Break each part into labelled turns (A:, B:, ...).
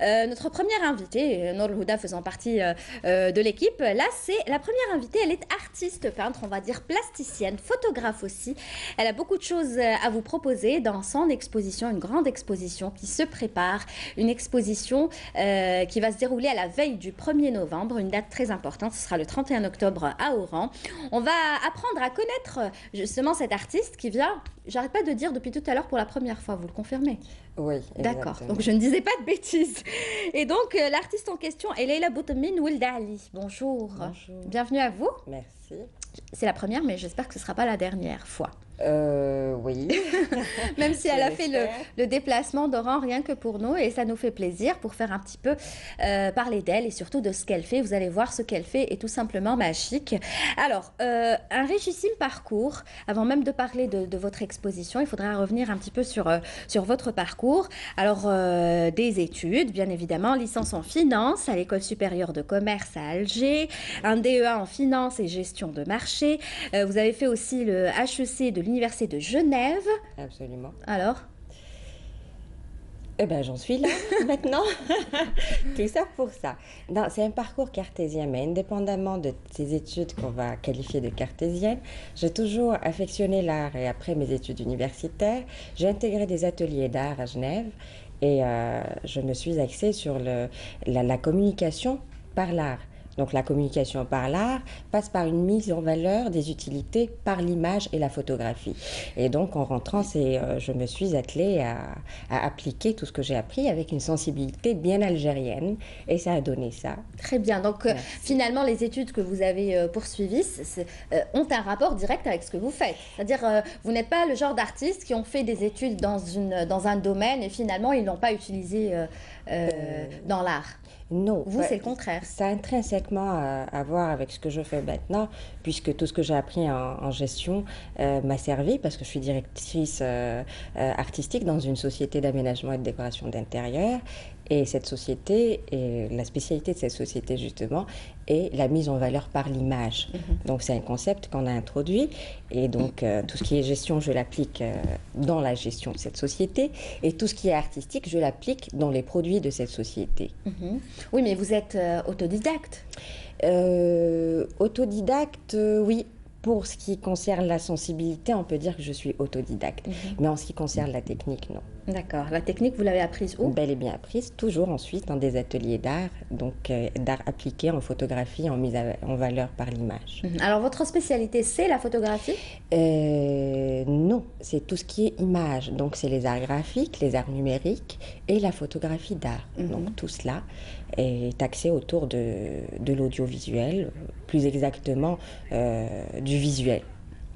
A: Notre première invitée, Nour Houda faisant partie de l'équipe, là c'est la première invitée, elle est artiste peintre, on va dire plasticienne, photographe aussi. Elle a beaucoup de choses à vous proposer dans son exposition, une grande exposition qui se prépare, une exposition qui va se dérouler à la veille du 1er novembre, une date très importante, ce sera le 31 octobre à Oran. On va apprendre à connaître justement cette artiste qui vient, j'arrête pas de dire depuis tout à l'heure pour la première fois, vous le confirmez?
B: Oui,
A: D'accord,
B: exactement.
A: donc je ne disais pas de bêtises. Et donc l'artiste en question est Leila Boutemine Ould Ali. Bonjour.
B: Bonjour.
A: Bienvenue à vous.
B: Merci.
A: C'est la première, mais j'espère que ce ne sera pas la dernière fois.
B: Oui.
A: Même si
B: Je
A: elle a fait
B: l'espère.
A: le déplacement d'Oran rien que pour nous, et ça nous fait plaisir pour faire un petit peu parler d'elle et surtout de ce qu'elle fait. Vous allez voir, ce qu'elle fait est tout simplement magique. Alors, un richissime parcours. Avant même de parler de votre exposition, il faudra revenir un petit peu sur votre parcours. Alors, des études, bien évidemment, licence en finance à l'École supérieure de commerce à Alger, un DEA en finance et gestion de marché. Vous avez fait aussi le HEC de l'Université de Genève.
B: Absolument.
A: Alors,
B: Eh bien, j'en suis là maintenant. Tout ça pour ça. Non, c'est un parcours cartésien, mais indépendamment de ces études qu'on va qualifier de cartésiennes, j'ai toujours affectionné l'art et après mes études universitaires, j'ai intégré des ateliers d'art à Genève et je me suis axée sur la communication par l'art. Donc la communication par l'art passe par une mise en valeur des utilités par l'image et la photographie. Et donc en rentrant, je me suis attelée à appliquer tout ce que j'ai appris avec une sensibilité bien algérienne et ça a donné ça.
A: très bien. Donc,
B: Merci.
A: finalement, les études que vous avez poursuivies ont un rapport direct avec ce que vous faites. C'est-à-dire, vous n'êtes pas le genre d'artiste qui ont fait des études dans un domaine et finalement, ils ne l'ont pas utilisé dans l'art.
B: Non,
A: Vous, c'est le contraire.
B: Ça a intrinsèquement à voir avec ce que je fais maintenant, puisque tout ce que j'ai appris en gestion m'a servi, parce que je suis directrice artistique dans une société d'aménagement et de décoration d'intérieur. Et cette société, et la spécialité de cette société justement, est la mise en valeur par l'image. Donc c'est un concept qu'on a introduit. Et donc tout ce qui est gestion, je l'applique dans la gestion de cette société. Et tout ce qui est artistique, je l'applique dans les produits de cette société.
A: Mhm. Oui, mais vous êtes autodidacte.
B: Autodidacte, oui. Pour ce qui concerne la sensibilité, on peut dire que je suis autodidacte. Mais en ce qui concerne la technique, non.
A: D'accord. La technique, vous l'avez apprise où?
B: Bel et bien apprise, toujours ensuite dans des ateliers d'art, donc d'art appliqué en photographie, en mise en valeur par l'image.
A: Mhm. Alors, votre spécialité, c'est la photographie?
B: Non, c'est tout ce qui est image. Donc c'est les arts graphiques, les arts numériques et la photographie d'art. Donc tout cela est axé autour de l'audiovisuel, plus exactement du visuel.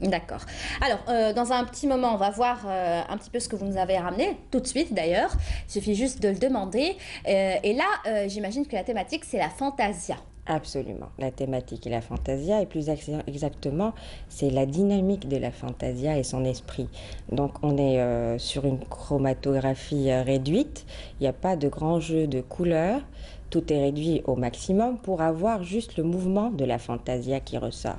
A: D'accord. Alors, dans un petit moment, on va voir un petit peu ce que vous nous avez ramené, tout de suite d'ailleurs. Il suffit juste de le demander. Et là, j'imagine que la thématique, c'est la fantasia.
B: Absolument. La thématique est la fantasia et plus exactement, c'est la dynamique de la fantasia et son esprit. Donc on est sur une chromatographie réduite, il n'y a pas de grand jeu de couleurs, tout est réduit au maximum pour avoir juste le mouvement de la fantasia qui ressort.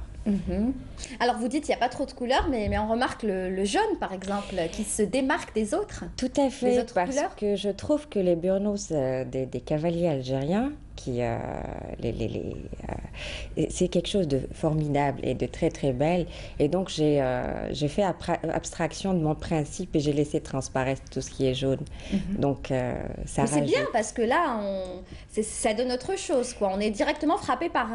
A: Alors, vous dites qu'il n'y a pas trop de couleurs, mais on remarque le jaune, par exemple, qui se démarque des autres.
B: Tout à
A: Les
B: fait,
A: autres
B: parce
A: couleurs
B: que je trouve que les burnos des cavaliers algériens, c'est quelque chose de formidable et de très très belle. Et donc j'ai fait abstraction de mon principe et j'ai laissé transparaître tout ce qui est jaune. Donc ça
A: Mais c'est bien
B: rajoute.
A: parce que là, ça donne autre chose, quoi. On est directement frappé par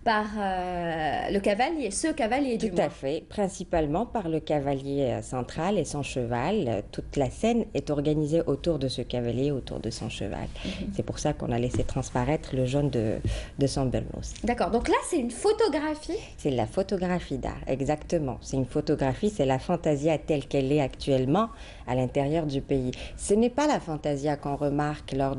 A: le cavalier, ce cavalier du
B: Tout
A: moins.
B: à fait, principalement par le cavalier central et son cheval. Toute la scène est organisée autour de ce cavalier, autour de son cheval. C'est pour ça qu'on a laissé transparaître le jaune de son burnos.
A: D'accord. Donc là, c'est une photographie.
B: C'est la photographie d'art, exactement. C'est une photographie, c'est la fantasia telle qu'elle est actuellement à l'intérieur du pays. Ce n'est pas la fantasia qu'on remarque lors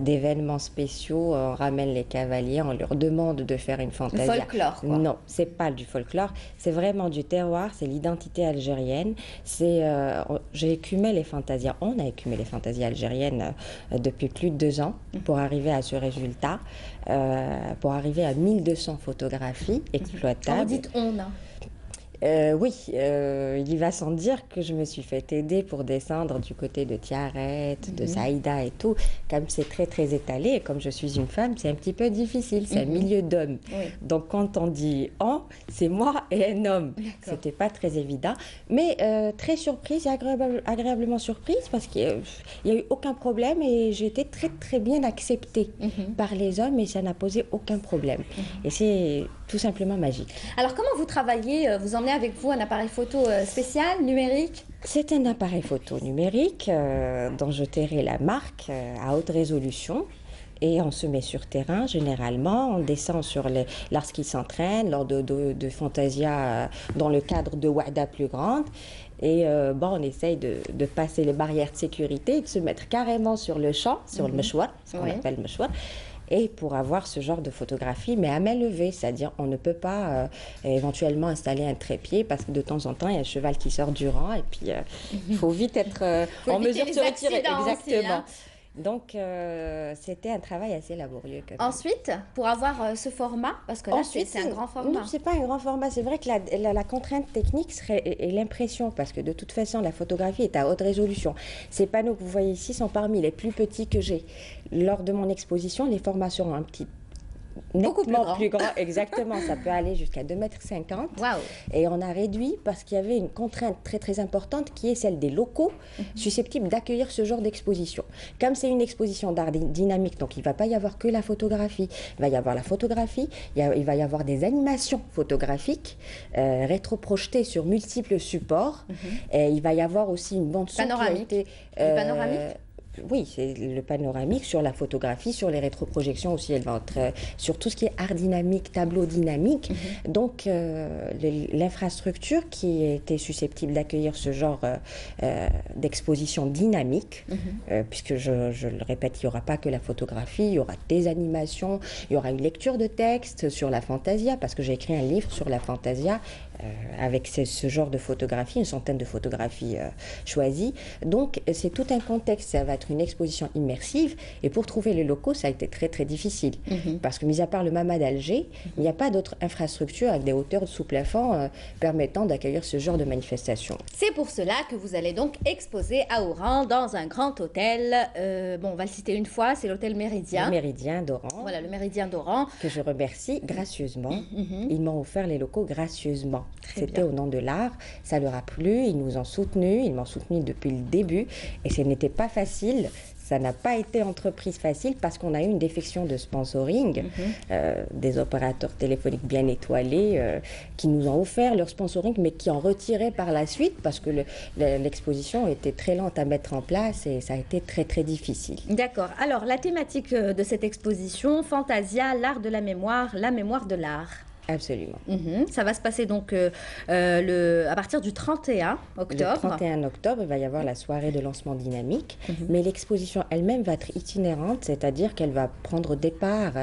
B: d'événements spéciaux. On ramène les cavaliers, on leur demande de faire une
A: Le
B: fantasia.
A: folklore, quoi.
B: Non, c'est pas du folklore, c'est vraiment du terroir, c'est l'identité algérienne. J'ai écumé les fantasias, on a écumé les fantasias algériennes depuis plus de 2 ans pour arriver à ce résultat, pour arriver à 1200 photographies
A: Quand vous
B: exploitables.
A: dites on, hein.
B: Oui, il va sans dire que je me suis fait aider pour descendre du côté de Tiaret, de Saïda et tout. Comme c'est très très étalé et comme je suis une femme, c'est un petit peu difficile. C'est un milieu d'hommes.
A: Oui.
B: Donc quand on dit on, c'est moi et un homme. C'était pas très évident, mais très surprise et agréablement surprise parce qu'il n'y a eu aucun problème et j'ai été très très bien acceptée par les hommes et ça n'a posé aucun problème. Et c'est tout simplement magique.
A: Alors, comment vous travaillez? Vous emmenez avec vous un appareil photo spécial, numérique?
B: C'est un appareil photo numérique dont je tairai la marque à haute résolution. Et on se met sur terrain, généralement, on descend lorsqu'ils s'entraînent, lors de Fantasia dans le cadre de Wahda plus grande. Et on essaye de passer les barrières de sécurité et de se mettre carrément sur le champ, sur le meshwar, ce qu'on appelle le meshwar. Et pour avoir ce genre de photographie, mais à main levée, c'est-à-dire on ne peut pas éventuellement installer un trépied parce que de temps en temps, il y a un cheval qui sort du rang et puis il faut vite être en mesure de se retirer. Exactement.
A: Aussi, hein.
B: Donc, c'était un travail assez laborieux.
A: Ensuite, pour avoir ce format, parce que là, c'est un grand format.
B: Non, c'est pas un grand format. C'est vrai que la contrainte technique serait l'impression, parce que de toute façon, la photographie est à haute résolution. Ces panneaux que vous voyez ici sont parmi les plus petits que j'ai. Lors de mon exposition, les formats seront un petit
A: Beaucoup
B: plus grand, exactement. Ça peut aller jusqu'à 2,50 m.
A: Wow.
B: Et on a réduit parce qu'il y avait une contrainte très très importante qui est celle des locaux susceptibles d'accueillir ce genre d'exposition. Comme c'est une exposition d'art dynamique, donc il ne va pas y avoir que la photographie. Il va y avoir la photographie, il va y avoir des animations photographiques rétroprojetées sur multiples supports. Et il va y avoir aussi une bande son
A: panoramique.
B: qui a été...
A: panoramique.
B: Oui, c'est le panoramique sur la photographie, sur les rétroprojections aussi, elle va être sur tout ce qui est art dynamique, tableau dynamique. Donc, l'infrastructure qui était susceptible d'accueillir ce genre d'exposition dynamique, puisque je le répète, il n'y aura pas que la photographie, il y aura des animations, il y aura une lecture de texte sur la Fantasia, parce que j'ai écrit un livre sur la Fantasia avec ce genre de photographie, une centaine de photographies choisies. Donc, c'est tout un contexte. Ça va être une exposition immersive. Et pour trouver les locaux, ça a été très, très difficile. Parce que, mis à part le Mama d'Alger, il n'y a pas d'autres infrastructures avec des hauteurs sous plafond permettant d'accueillir ce genre de manifestation.
A: C'est pour cela que vous allez donc exposer à Oran dans un grand hôtel. On va le citer une fois, c'est l'hôtel Méridien.
B: Le Méridien d'Oran.
A: Voilà, le Méridien d'Oran.
B: Que je remercie gracieusement. Ils m'ont offert les locaux gracieusement. C'était au nom de l'art, ça leur a plu, ils nous ont soutenus, ils m'ont soutenu depuis le début et ce n'était pas facile. Ça n'a pas été entreprise facile parce qu'on a eu une défection de sponsoring, des opérateurs téléphoniques bien étoilés qui nous ont offert leur sponsoring mais qui ont retiré par la suite parce que l'exposition était très lente à mettre en place et ça a été très très difficile.
A: D'accord. Alors la thématique de cette exposition, Fantasia, l'art de la mémoire de l'art.
B: Absolument.
A: Ça va se passer donc à partir du 31 octobre.
B: Le 31 octobre, il va y avoir la soirée de lancement dynamique, mais l'exposition elle-même va être itinérante, c'est-à-dire qu'elle va prendre départ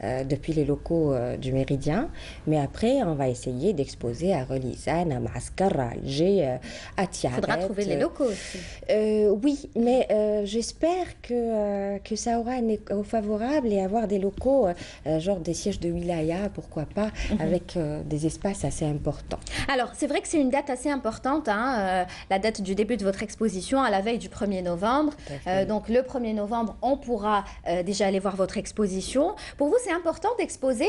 B: depuis les locaux du Méridien, mais après, on va essayer d'exposer à Relizane, à Maaskar, à Alger, à Tiaret.
A: Il faudra trouver les locaux aussi.
B: Oui, mais j'espère que ça aura un écho favorable et avoir des locaux, genre des sièges de wilaya, pourquoi pas, avec des espaces assez importants.
A: Alors, c'est vrai que c'est une date assez importante, la date du début de votre exposition, à la veille du 1er novembre. Donc, le 1er novembre, on pourra déjà aller voir votre exposition. Pour vous, c'est important d'exposer,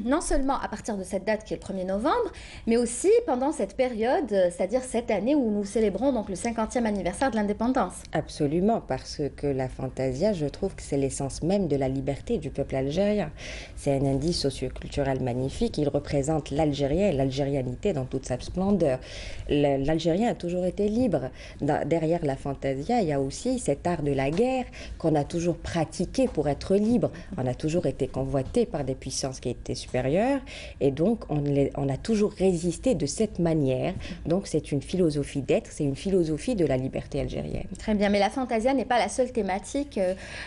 A: non seulement à partir de cette date qui est le 1er novembre, mais aussi pendant cette période, c'est-à-dire cette année où nous célébrons donc le 50e anniversaire de l'indépendance.
B: Absolument, parce que la Fantasia, je trouve que c'est l'essence même de la liberté du peuple algérien. C'est un indice socioculturel magnifique. Il représente l'Algérien et l'algérianité dans toute sa splendeur. L'Algérien a toujours été libre. Derrière la Fantasia, il y a aussi cet art de la guerre qu'on a toujours pratiqué pour être libre. On a toujours été convoité par des puissances qui étaient supérieures et donc on a toujours résisté de cette manière. Donc c'est une philosophie d'être, c'est une philosophie de la liberté algérienne.
A: Très bien, mais la Fantasia n'est pas la seule thématique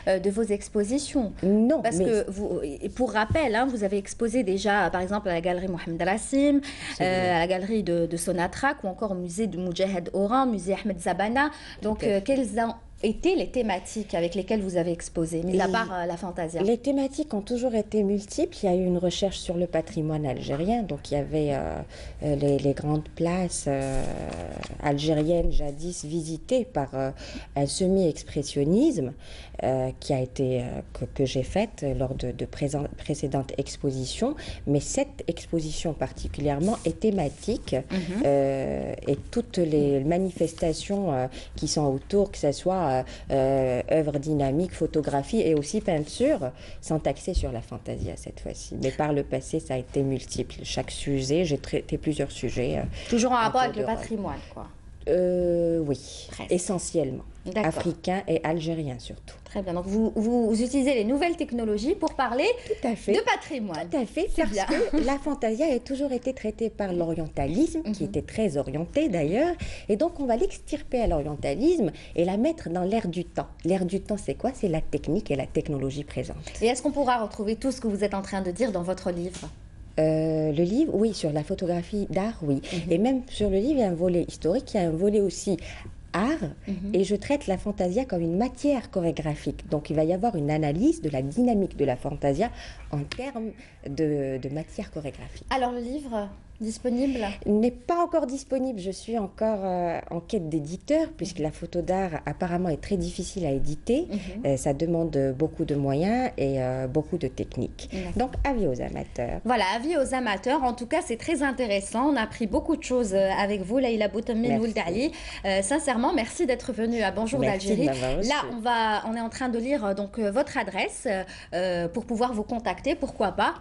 A: de vos expositions.
B: Non.
A: Parce que, pour rappel, vous avez exposé déjà, par exemple, à la galerie Mohamed Rassim, à la galerie de Sonatrach ou encore au musée de Moudjahed Oran, musée Ahmed Zabana. Donc, quelles ont été les thématiques avec lesquelles vous avez exposé, mis à part la Fantasia?
B: Les thématiques ont toujours été multiples. Il y a eu une recherche sur le patrimoine algérien. Donc, il y avait les grandes places algériennes jadis visitées par un semi-expressionnisme qui a été, que j'ai faite lors de précédentes expositions. Mais cette exposition particulièrement est thématique et toutes les manifestations qui sont autour, que ce soit œuvres dynamiques, photographie et aussi peinture, sont axées sur la Fantasia cette fois-ci. Mais par le passé, ça a été multiple. Chaque sujet, j'ai traité plusieurs sujets.
A: Toujours en rapport avec le patrimoine, quoi.
B: Oui,
A: Presque.
B: essentiellement. Africain et algérien surtout.
A: Très bien. Donc, vous utilisez les nouvelles technologies pour parler
B: Tout à fait.
A: de patrimoine.
B: Tout à fait, parce
A: bien.
B: que la Fantasia a toujours été traitée par l'orientalisme, qui était très orienté d'ailleurs, et donc on va l'extirper à l'orientalisme et la mettre dans l'ère du temps. L'ère du temps, c'est quoi? C'est la technique et la technologie présente.
A: Et est-ce qu'on pourra retrouver tout ce que vous êtes en train de dire dans votre livre?
B: Le livre, oui, sur la photographie d'art, oui. Et même sur le livre, il y a un volet historique, il y a un volet aussi art, et je traite la Fantasia comme une matière chorégraphique. Donc il va y avoir une analyse de la dynamique de la Fantasia en termes de matière chorégraphique.
A: Alors le livre disponible?
B: N'est pas encore disponible, je suis encore en quête d'éditeur, puisque la photo d'art apparemment est très difficile à éditer. Ça demande beaucoup de moyens et beaucoup de techniques. Donc avis aux amateurs.
A: Voilà, avis aux amateurs. En tout cas, c'est très intéressant. On a appris beaucoup de choses avec vous, Leïla Boutamine Ouldali. Sincèrement, merci d'être venue à Bonjour d'Algérie. Là, on est en train de lire donc votre adresse pour pouvoir vous contacter. Pourquoi pas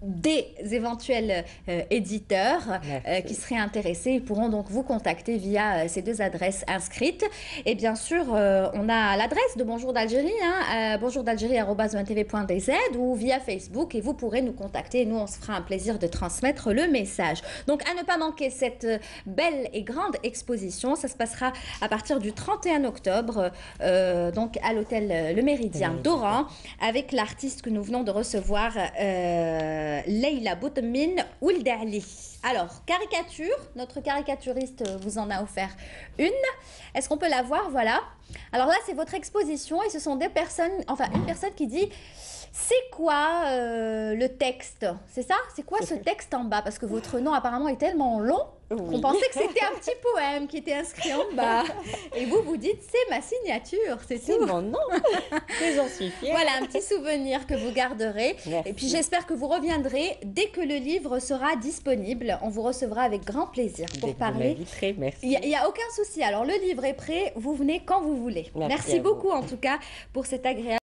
A: des éventuels éditeurs qui seraient intéressés. Ils pourront donc vous contacter via ces deux adresses inscrites. Et bien sûr, on a l'adresse de Bonjour d'Algérie, bonjourdalgérie@1tv.dz ou via Facebook, et vous pourrez nous contacter. Et nous, on se fera un plaisir de transmettre le message. Donc, à ne pas manquer cette belle et grande exposition. Ça se passera à partir du 31 octobre, donc à l'hôtel Le Méridien d'Oran, avec l'artiste que nous venons de recevoir, Leïla Boutamine Ouldali. Alors, caricature, notre caricaturiste vous en a offert une. Est-ce qu'on peut la voir? Voilà. Alors là, c'est votre exposition et ce sont des personnes, enfin une personne qui dit: c'est quoi le texte? C'est ça? C'est quoi ce texte en bas? Parce que votre nom apparemment est tellement long qu'on pensait que c'était un petit poème qui était inscrit en bas. Et vous dites: c'est ma signature, c'est tout.
B: C'est mon nom. Et j'en suis fière.
A: Voilà, un petit souvenir que vous garderez.
B: Merci.
A: Et puis j'espère que vous reviendrez dès que le livre sera disponible. On vous recevra avec grand plaisir pour parler.
B: Merci.
A: Il n'y a aucun souci. Alors le livre est prêt, vous venez quand vous voulez. Merci beaucoup en tout cas pour cet agréable